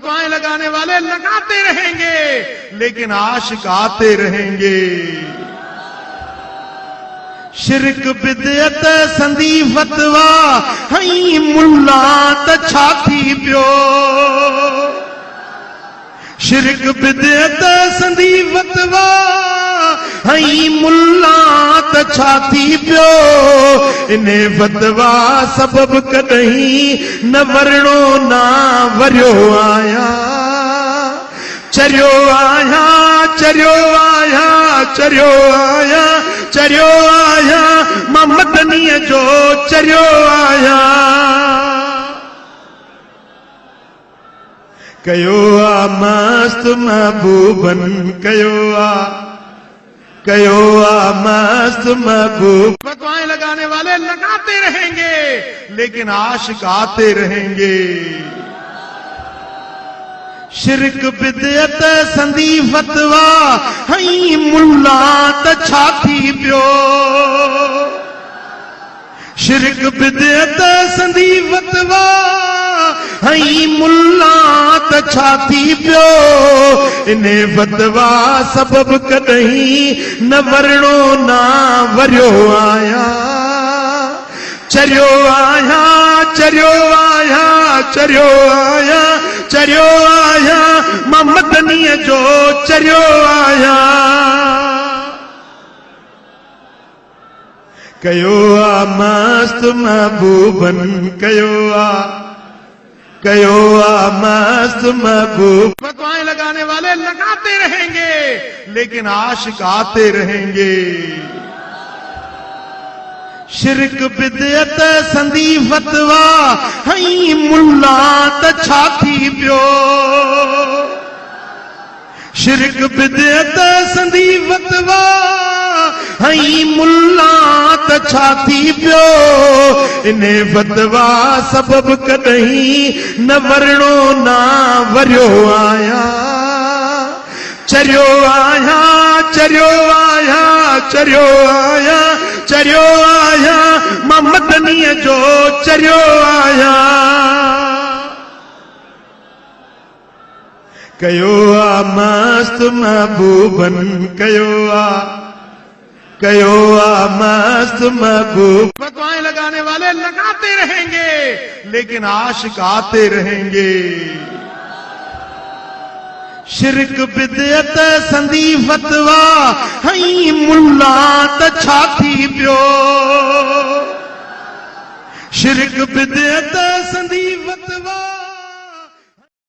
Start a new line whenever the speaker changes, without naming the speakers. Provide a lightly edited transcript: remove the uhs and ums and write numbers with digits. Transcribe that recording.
फतवाएं लगाने वाले लगाते रहेंगे, लेकिन आशिक आते रहेंगे। शिरक बिदअत संदी फतवा हई मुल्ला त छाती पियो। शिरक बिदअत संदी फतवा हई मुल्ला त छाती पियो। इने फतवा सबब कदहीं न वरणो ना वरियो आया। चरियो आया चरियो आया चरियो आया चरियो आया मां मदनीअ जो चरियो आया। कयो आ मस्त महबूबन कयो आ मस्त महबूब। फतवाएं लगाने वाले लगाते रहेंगे, लेकिन आशिक आते रहेंगे। शिरक बिदअत संदी फतवा हई मुल्ला त छाती पियो। शिरक बिदअत संदी फतवा हई मुल्ला त छाती पियो। इने फतवा सबब कदहीं न वरणो ना वरियो आया। चरियो आया चरियो आया चरियो आया चरियो आया मां मदनीअ जो चरियो आया। कयो आ मस्त महबूबन कयो आ मस्त महबूब। फतवाएं लगाने वाले लगाते रहेंगे, लेकिन आशिक आते रहेंगे। शिरक बिदअत संदी फतवा हई मुल्ला त छाती पियो। शिरक बिदअत संदी फतवा हई मुल्ला त छाती पियो। इने फतवा सबब कदहीं न वरणो ना वरियो आया। चरियो आया चरियो आया चरियो आया चरियो आया मां मदनीअ जो चरियो आया। कयो आ मस्त महबूबन कयो आ मस्त महबूब। फतवाएं लगाने वाले लगाते रहेंगे, लेकिन आशिक आते रहेंगे। शिरक बिदअत संदी फतवा हई मुल्ला त छाती पियो। शिरक बिदअत संदी फतवा